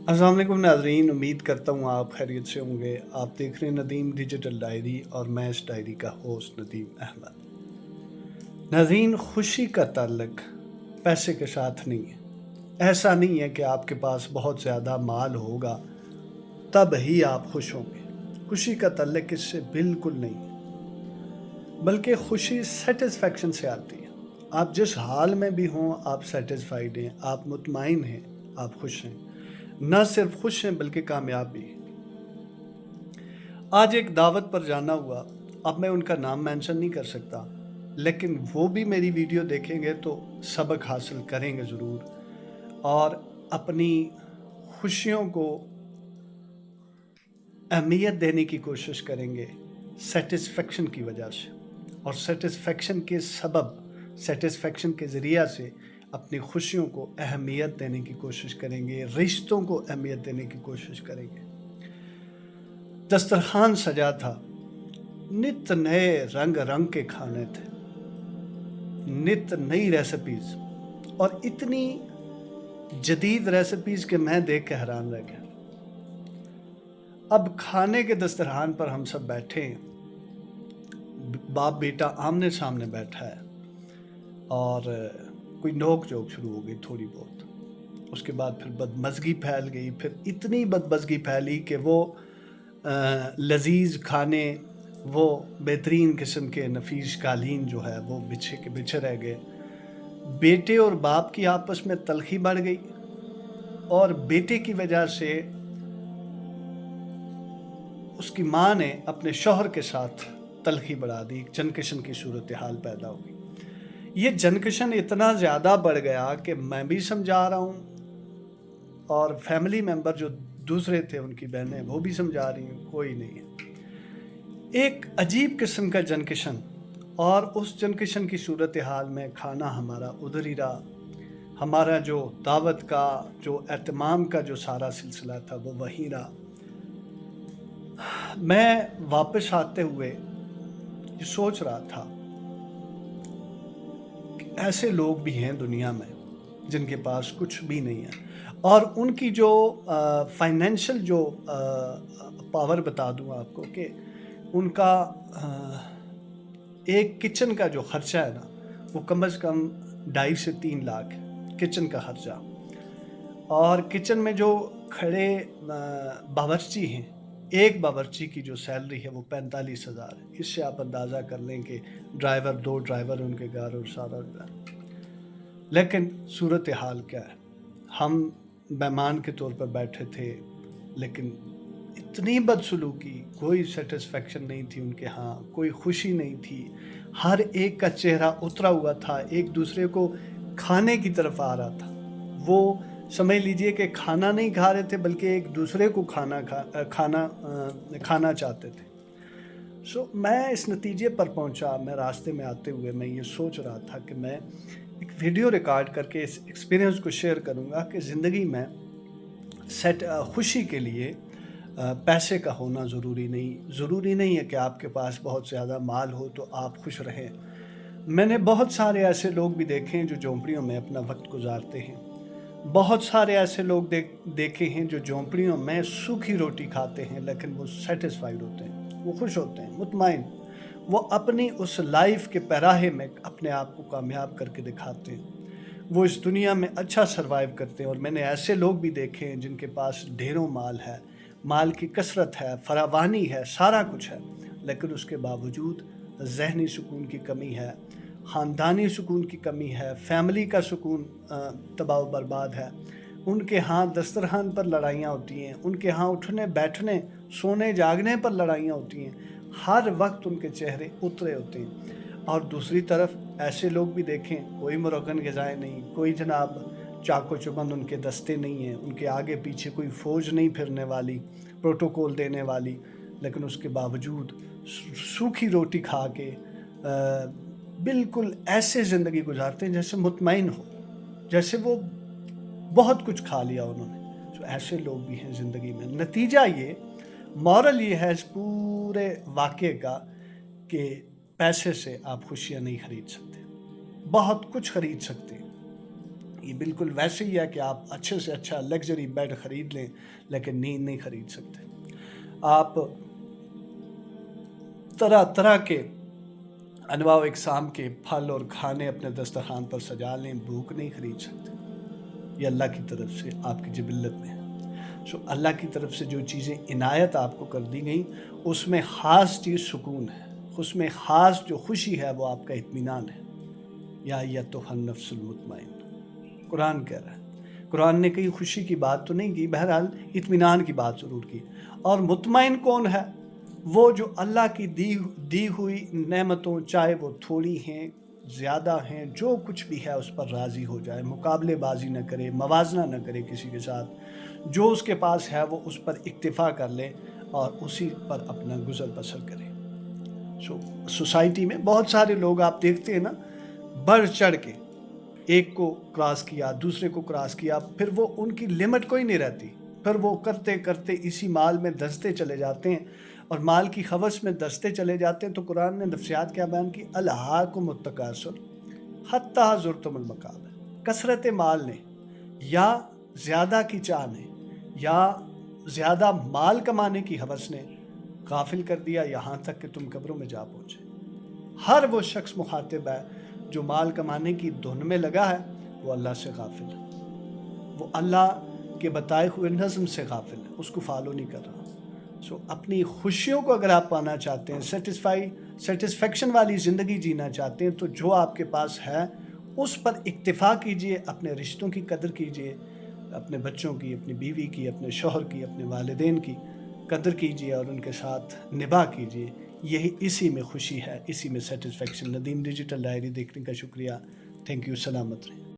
अस्सलाम वालेकुम नाज़रीन, उम्मीद करता हूँ आप खैरियत से होंगे। आप देख रहे हैं नदीम डिजिटल डायरी और मैं इस डायरी का होस्ट नदीम अहमद। नाज़रीन, खुशी का ताल्लुक पैसे के साथ नहीं है। ऐसा नहीं है कि आपके पास बहुत ज़्यादा माल होगा तब ही आप खुश होंगे। खुशी का ताल्लुक इससे बिल्कुल नहीं है, बल्कि खुशी सेटिस्फेक्शन से आती है। आप जिस हाल में भी हों, आप सेटिस्फाइड हैं, आप मुतमईन हैं, आप खुश हैं। न सिर्फ खुश हैं बल्कि कामयाब भी हैं। आज एक दावत पर जाना हुआ, अब मैं उनका नाम मेंशन नहीं कर सकता, लेकिन वो भी मेरी वीडियो देखेंगे तो सबक हासिल करेंगे ज़रूर और अपनी खुशियों को अहमियत देने की कोशिश करेंगे सेटिस्फेक्शन की वजह से, और सेटिस्फेक्शन के ज़रिया से अपनी खुशियों को अहमियत देने की कोशिश करेंगे, रिश्तों को अहमियत देने की कोशिश करेंगे। दस्तरखान सजा था, नित नए रंग रंग के खाने थे, नित नई रेसिपीज और इतनी जदीद रेसिपीज के मैं देख के हैरान रह गया। अब खाने के दस्तरखान पर हम सब बैठे हैं, बाप बेटा आमने सामने बैठा है और कोई नोक झोंक शुरू हो गई थोड़ी बहुत। उसके बाद फिर बदमज़गी फैल गई, फिर इतनी बदमज़गी फैली कि वो लजीज खाने, वो बेहतरीन किस्म के नफीस कालीन जो है वो बिछे के बिछे रह गए। बेटे और बाप की आपस में तलखी बढ़ गई और बेटे की वजह से उसकी माँ ने अपने शौहर के साथ तलखी बढ़ा दी, जनकशन की सूरत हाल पैदा हो गई। ये जनकशन इतना ज़्यादा बढ़ गया कि मैं भी समझा रहा हूँ और फैमिली मेंबर जो दूसरे थे, उनकी बहनें, वो भी समझा रही हैं, कोई नहीं है। एक अजीब किस्म का जनकशन, और उस जनकशन की सूरत हाल में खाना हमारा उधर ही रहा। हमारा जो दावत का, जो एहतमाम का जो सारा सिलसिला था वो वहीं रहा। मैं वापस आते हुए ये सोच रहा था कि ऐसे लोग भी हैं दुनिया में जिनके पास कुछ भी नहीं है, और उनकी जो फाइनेंशियल जो पावर बता दूं आपको कि उनका एक किचन का जो खर्चा है ना, वो कम से कम 2.5 से 3 लाख है किचन का खर्चा। और किचन में जो खड़े बावर्ची हैं, एक बावर्ची की जो सैलरी है वो 45,000 है। इससे आप अंदाज़ा कर लें कि ड्राइवर, 2 ड्राइवर उनके घर और सारा घर। लेकिन सूरत हाल क्या है, हम मेहमान के तौर पर बैठे थे, लेकिन इतनी बदसलूकी, कोई सेटिस्फेक्शन नहीं थी उनके यहाँ, कोई खुशी नहीं थी। हर एक का चेहरा उतरा हुआ था, एक दूसरे को खाने की तरफ आ रहा था। वो समझ लीजिए कि खाना नहीं खा रहे थे बल्कि एक दूसरे को खाना चाहते थे। मैं इस नतीजे पर पहुंचा। मैं रास्ते में आते हुए मैं ये सोच रहा था कि मैं एक वीडियो रिकॉर्ड करके इस एक्सपीरियंस को शेयर करूंगा कि ज़िंदगी में खुशी के लिए पैसे का होना ज़रूरी नहीं है कि आपके पास बहुत ज़्यादा माल हो तो आप खुश रहें। मैंने बहुत सारे ऐसे लोग भी देखे हैं जो झोंपड़ियों में अपना वक्त गुजारते हैं। बहुत सारे ऐसे लोग देखे हैं जो झोंपड़ियों में सूखी रोटी खाते हैं, लेकिन वो सेटिस्फाइड होते हैं, वो खुश होते हैं, मुतमईन। वो अपनी उस लाइफ के पैराहे में अपने आप को कामयाब करके दिखाते हैं। वो इस दुनिया में अच्छा सरवाइव करते हैं। और मैंने ऐसे लोग भी देखे हैं जिनके पास ढेरों माल है, माल की कसरत है, फरावानी है, सारा कुछ है, लेकिन उसके बावजूद ज़हनी सुकून की कमी है, ख़ानदानी सुकून की कमी है, फैमिली का सुकून तबाह बर्बाद है। उनके यहाँ दस्तरखान पर लड़ाइयाँ होती हैं, उनके यहाँ उठने बैठने, सोने जागने पर लड़ाइयाँ होती हैं। हर वक्त उनके चेहरे उतरे होते हैं। और दूसरी तरफ ऐसे लोग भी देखें, कोई मुरगन ग़िज़ाएँ नहीं, कोई जनाब चाको चुबंद उनके दस्ते नहीं हैं, उनके आगे पीछे कोई फ़ौज नहीं फिरने वाली, प्रोटोकॉल देने वाली, लेकिन उसके बावजूद सूखी रोटी खा के बिल्कुल ऐसे ज़िंदगी गुजारते हैं जैसे मुतमईन हो, जैसे वो बहुत कुछ खा लिया उन्होंने। तो ऐसे लोग भी हैं ज़िंदगी में। नतीजा ये, मॉरल ये है इस पूरे वाक़ये का कि पैसे से आप खुशियाँ नहीं ख़रीद सकते। बहुत कुछ ख़रीद सकते हैं, یہ بالکل ویسے ہی ہے کہ آپ اچھے سے اچھا لگژری بیڈ خرید لیں لیکن نیند نہیں خرید سکتے. آپ طرح طرح کے انواع و اقسام کے پھل اور کھانے اپنے دسترخوان پر سجا لیں، بھوک نہیں خرید سکتے. یہ اللہ کی طرف سے آپ کی جبلت میں ہے. اللہ کی طرف سے جو چیزیں عنایت آپ کو کر دی گئیں اس میں خاص چیز سکون ہے، اس میں خاص جو خوشی ہے وہ آپ کا اطمینان ہے. یا ایتھا النفس المطمئن، قرآن کہہ رہا ہے. قرآن نے کہیں خوشی کی بات تو نہیں کی، بہرحال اطمینان کی بات ضرور کی. اور مطمئن کون ہے؟ وہ جو اللہ کی دی ہوئی نعمتوں، چاہے وہ تھوڑی ہیں زیادہ ہیں، جو کچھ بھی ہے اس پر راضی ہو جائے، مقابلے بازی نہ کرے، موازنہ نہ کرے کسی کے ساتھ. جو اس کے پاس ہے وہ اس پر اکتفا کر لے اور اسی پر اپنا گزر بسر کرے. سوسائٹی میں بہت سارے لوگ آپ دیکھتے ہیں نا، بڑھ چڑھ کے ایک کو کراس کیا، دوسرے کو کراس کیا، پھر وہ ان کی لمٹ کوئی نہیں رہتی، پھر وہ کرتے کرتے اسی مال میں دھستے چلے جاتے ہیں اور مال کی ہوس میں دھستے چلے جاتے ہیں. تو قرآن نے نفسیات کیا بیان کی؟ الہاکم التکاثر حتی زرتم المقابر. کثرت مال نے یا زیادہ کی چاہ نے یا زیادہ مال کمانے کی ہوس نے غافل کر دیا یہاں تک کہ تم قبروں میں جا پہنچے. ہر وہ شخص مخاطب ہے جو مال کمانے کی دھن میں لگا ہے، وہ اللہ سے غافل ہے، وہ اللہ کے بتائے ہوئے نظم سے غافل ہے، اس کو فالو نہیں کر رہا. اپنی خوشیوں کو اگر آپ پانا چاہتے ہیں، سیٹسفیکشن والی زندگی جینا چاہتے ہیں، تو جو آپ کے پاس ہے اس پر اکتفا کیجئے، اپنے رشتوں کی قدر کیجئے، اپنے بچوں کی، اپنی بیوی کی، اپنے شوہر کی، اپنے والدین کی قدر کیجئے اور ان کے ساتھ نباہ کیجئے. یہی اسی میں خوشی ہے، اسی میں سیٹسفیکشن. ندیم ڈیجیٹل ڈائری دیکھنے کا شکریہ. Thank you. سلامت رہیں.